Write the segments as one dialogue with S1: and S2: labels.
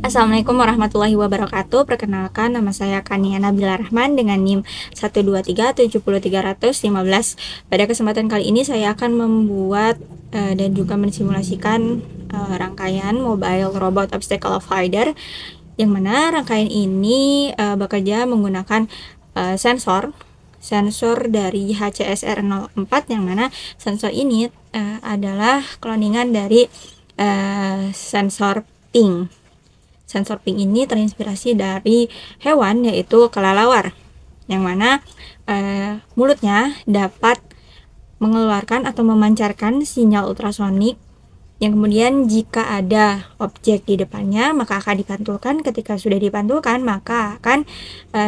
S1: Assalamualaikum warahmatullahi wabarakatuh. Perkenalkan, nama saya Kania Nabila Rahman dengan NIM 1237315. Pada kesempatan kali ini saya akan membuat dan juga mensimulasikan rangkaian mobile robot obstacle avoider, yang mana rangkaian ini bekerja menggunakan sensor dari HCSR04, yang mana sensor ini adalah cloningan dari sensor ping. Sensor ping ini terinspirasi dari hewan, yaitu kelelawar, yang mana mulutnya dapat mengeluarkan atau memancarkan sinyal ultrasonik, yang kemudian jika ada objek di depannya maka akan dipantulkan. Ketika sudah dipantulkan maka akan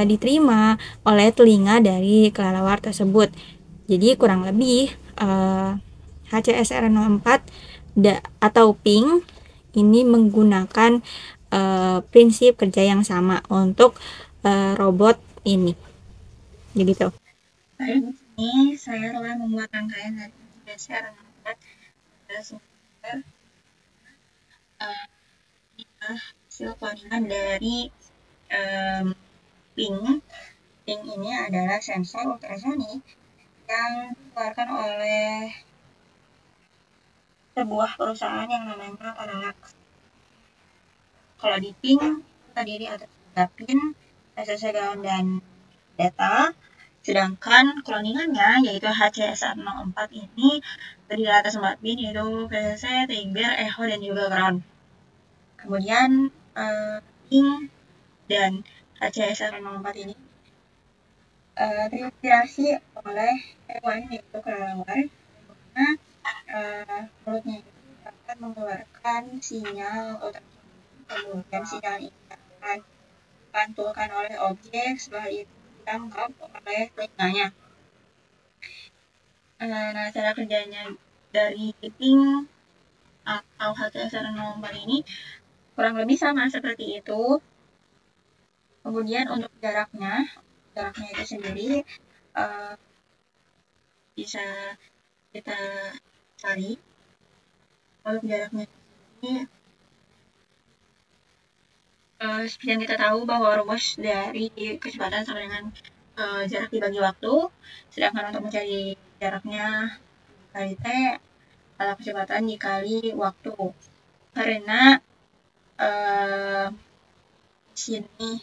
S1: diterima oleh telinga dari kelelawar tersebut. Jadi kurang lebih HCSR04 atau ping ini menggunakan prinsip kerja yang sama untuk robot ini, begitu.
S2: Baik, ini saya telah membuat rangkaian dari HCSR04 sumber hasil cloningan dari ping. Ping ini adalah sensor ultrasonik yang dikeluarkan oleh sebuah perusahaan yang namanya Parallax. Kalau di ping terdiri atas 3 pin, SSC ground dan data. Sedangkan cloningannya yaitu HCSR04 ini terdiri atas 4 pin, yaitu VCC, trigger, echo, dan juga ground. Kemudian ping dan HCSR04 ini terinspirasi oleh hewan yaitu kelelawar, karena mulutnya itu akan mengeluarkan sinyal ultrasonik. Kemudian sinyal ini akan dipantulkan oleh objek, setelah itu ditangkap oleh telinganya. Nah, cara kerjanya dari ping atau HCSR04 ini kurang lebih sama seperti itu. Kemudian untuk jaraknya itu sendiri bisa kita cari. Untuk jaraknya ini seperti yang kita tahu bahwa rumus dari kecepatan sama dengan jarak dibagi waktu, sedangkan untuk mencari jaraknya dikali T adalah kecepatan dikali waktu. Karena di sini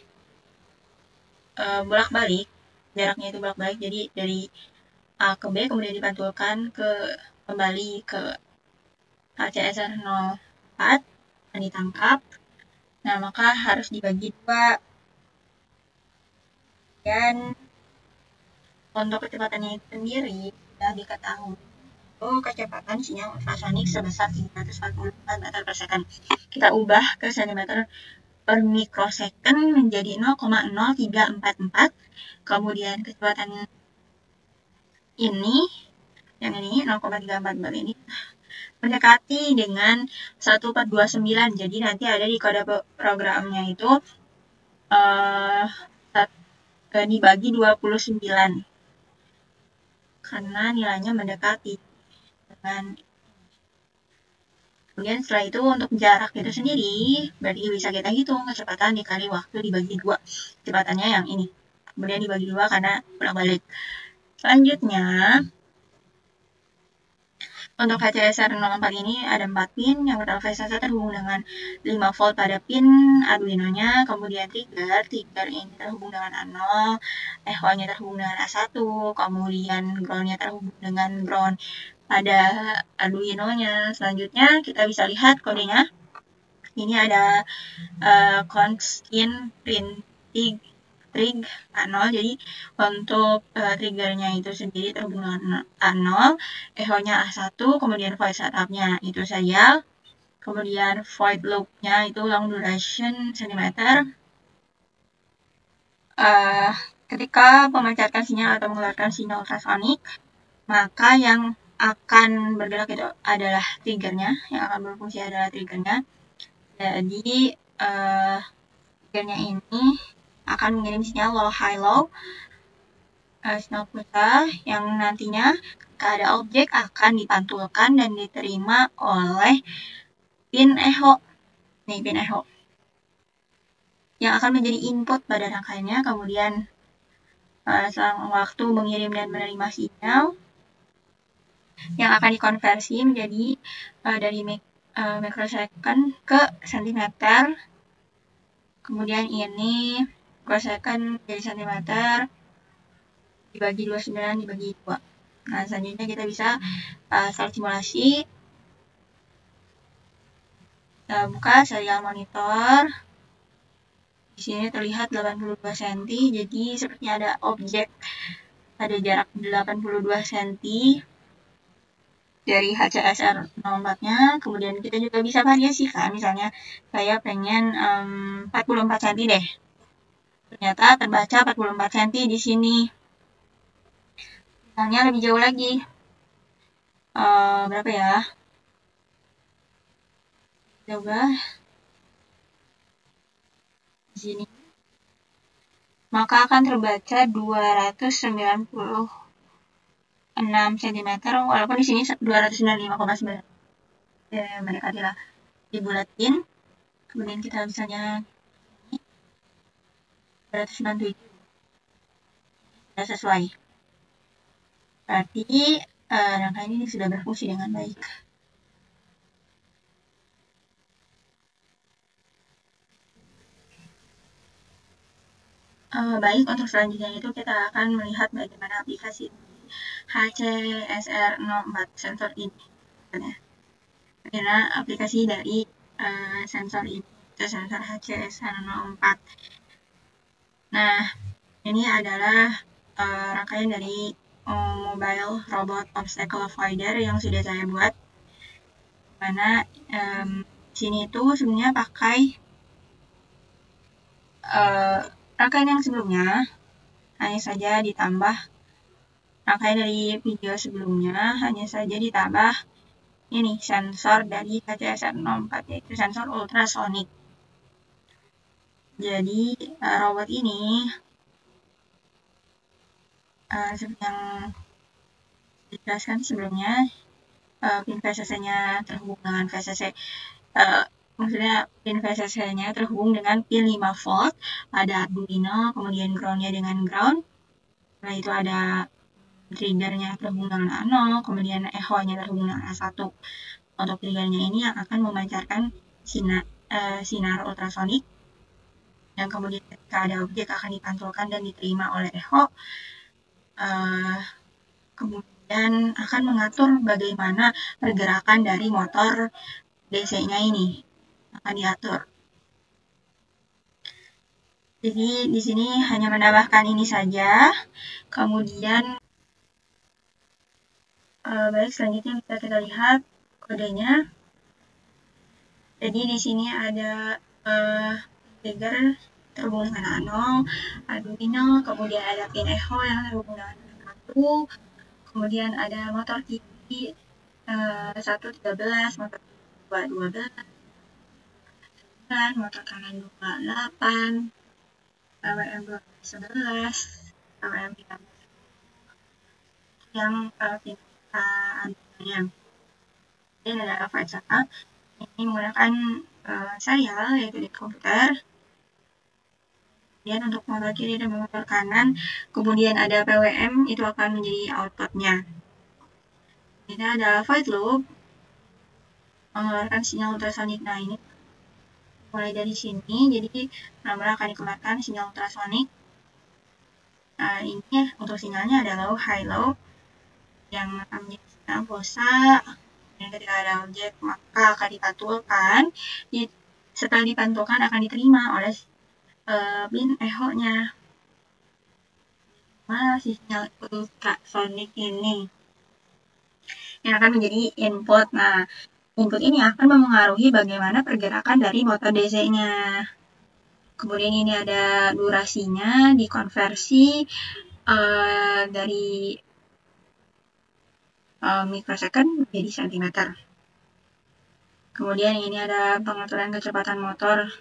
S2: bolak-balik, jaraknya itu bolak-balik, jadi dari A ke B kemudian dipantulkan kembali ke HCSR04 dan ditangkap. Nah, maka harus dibagi 2. Dan untuk kecepatannya itu sendiri sudah diketahui, kecepatan sinyal ultrasonik sebesar 344 meter per second. Kita ubah ke cm per mikrosecond menjadi 0,0344. Kemudian kecepatan ini, yang ini 0,344 ini mendekati dengan 1/29. Jadi nanti ada di kode programnya itu dibagi 29 karena nilainya mendekati dengan. Kemudian setelah itu untuk jarak itu sendiri berarti bisa kita hitung kecepatan dikali waktu dibagi 2. Kecepatannya yang ini, kemudian dibagi 2 karena bolak-balik. Selanjutnya untuk HCSR04 ini ada 4 pin. Yang pertama VCC terhubung dengan 5 volt pada pin Arduino-nya, kemudian trigger ini terhubung dengan A0, echo-nya terhubung dengan A1, kemudian ground-nya terhubung dengan ground pada Arduino-nya. Selanjutnya kita bisa lihat kodenya. Ini ada const-in pin trig A0, jadi untuk triggernya itu sendiri terhubung dengan A0, echo-nya A1, kemudian void setup-nya itu saja, kemudian void loop-nya itu long duration cm. Ketika memancarkan sinyal atau mengeluarkan sinyal ultrasonik, maka yang akan bergerak itu adalah triggernya, yang akan berfungsi adalah triggernya. Jadi triggernya ini akan mengirim sinyal low high low, sinyal pulsa yang nantinya ketika ada objek akan dipantulkan dan diterima oleh pin echo. Nih pin echo. yang akan menjadi input pada rangkaiannya, kemudian selang waktu mengirim dan menerima sinyal yang akan dikonversi menjadi dari microsecond ke sentimeter. Kemudian ini microsecond jadi sentimeter dibagi 29 dibagi 2. Nah, selanjutnya kita bisa start simulasi. Kita buka serial monitor. Di sini terlihat 82 cm, jadi seperti ada objek pada jarak 82 cm dari HCSR 04-nya. Kemudian kita juga bisa variasikan, misalnya saya pengen 44 cm deh. Ternyata terbaca 44 cm di sini. Misalnya lebih jauh lagi. Berapa ya? Coba di sini. Maka akan terbaca 296 cm, walaupun di sini 295,9. Ya, mendekatilah. Dibulatin. Kemudian kita misalnya 297. Sudah sesuai. Berarti rangkaian ini sudah berfungsi dengan baik. Baik, untuk selanjutnya itu kita akan melihat bagaimana aplikasi HCSR 04 sensor ini. Bagaimana aplikasi dari sensor ini, sensor HCSR 04. Nah, ini adalah rangkaian dari mobile robot obstacle avoider yang sudah saya buat. Mana sini itu sebenarnya pakai rangkaian yang sebelumnya, hanya saja ditambah rangkaian dari video sebelumnya, hanya saja ditambah ini sensor dari HCSR 04, yaitu sensor ultrasonic. Jadi robot ini seperti yang dijelaskan sebelumnya, pin VCC-nya terhubung dengan VCC, maksudnya pin VCC-nya terhubung dengan pin 5 volt, ada Arduino, kemudian ground-nya dengan ground. Setelah itu ada trigger-nya terhubung dengan A0, kemudian echo-nya terhubung dengan A1. Untuk trigger-nya ini yang akan memancarkan sinar ultrasonik, dan kemudian ketika ada objek akan dipantulkan dan diterima oleh echo. Kemudian akan mengatur bagaimana pergerakan dari motor DC-nya ini akan diatur. Jadi di sini hanya menambahkan ini saja. Kemudian baik, selanjutnya bisa kita lihat kodenya. Jadi di sini ada trigger terhubung dengan A0, Arduino, kemudian ada pin echo yang terhubung dengan A1, kemudian ada motor kiri 113, motor 212, motor kanan 28, PWM 211, PWM 13 yang Arduino-nya. Kemudian ada file setup, ini menggunakan serial yaitu di komputer. Kemudian untuk motor kiri dan motor kanan, kemudian ada PWM, itu akan menjadi outputnya. Ini ada void loop, mengeluarkan sinyal ultrasonik. Nah, ini mulai dari sini, jadi benar-benar akan dikeluarkan sinyal ultrasonik. Nah, ini untuk sinyalnya ada low, high, low, yang akan menjadi sinyal pulsa. Dan ketika ada objek, maka akan dipantulkan. Setelah dipantulkan akan diterima oleh pin echo-nya. Mana sinyal ultrasonic ini yang akan menjadi input. Nah, input ini akan memengaruhi bagaimana pergerakan dari motor DC-nya. Kemudian ini ada durasinya, dikonversi dari microsecond menjadi sentimeter. Kemudian ini ada pengaturan kecepatan motor.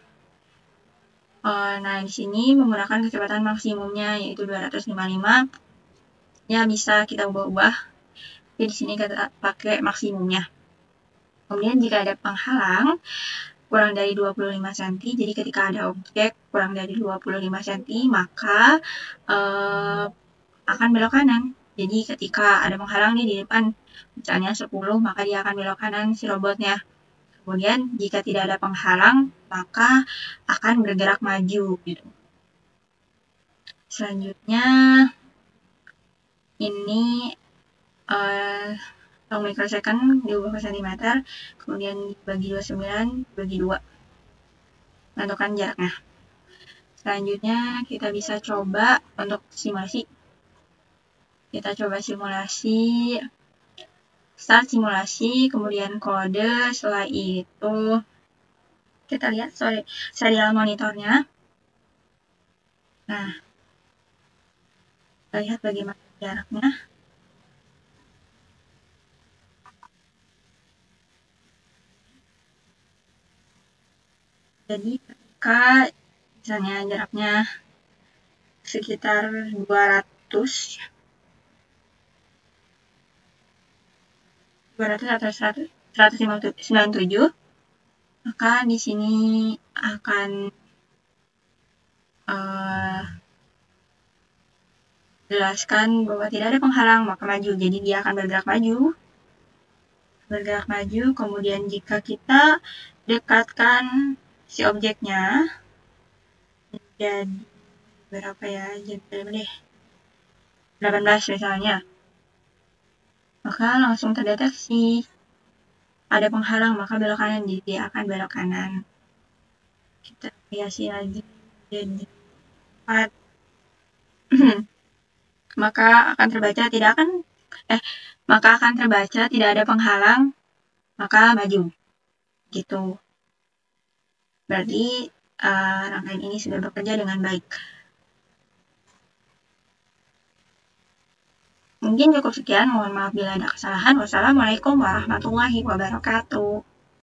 S2: Nah, di sini menggunakan kecepatan maksimumnya yaitu 255. Ya, bisa kita ubah-ubah. Jadi di sini kita pakai maksimumnya. Kemudian jika ada penghalang, kurang dari 25 cm. Jadi ketika ada objek kurang dari 25 cm, maka akan belok kanan. Jadi ketika ada penghalang nih di depan, misalnya 10, maka dia akan belok kanan si robotnya. Kemudian jika tidak ada penghalang, maka akan bergerak maju gitu. Selanjutnya ini 1 mikrosecond diubah ke cm, kemudian dibagi 29, dibagi 2. Tentukan jaraknya. Selanjutnya kita bisa coba untuk simulasi. Kita coba simulasi, start simulasi, kemudian kode. Setelah itu kita lihat serial monitornya. Nah, kita lihat bagaimana jaraknya. Jadi ketika misalnya jaraknya sekitar 200 atau 197, maka di sini akan jelaskan bahwa tidak ada penghalang, maka maju. Jadi dia akan bergerak maju. Kemudian jika kita dekatkan si objeknya jadi berapa ya, jadi 18 misalnya, maka langsung terdeteksi ada penghalang, maka belok kanan. Jadi dia akan belok kanan. Kita hiasi lagi jadi 4. maka akan terbaca tidak ada penghalang, maka maju gitu. Berarti rangkaian ini sudah bekerja dengan baik. Mungkin cukup sekian, mohon maaf bila ada kesalahan. Wassalamualaikum warahmatullahi wabarakatuh.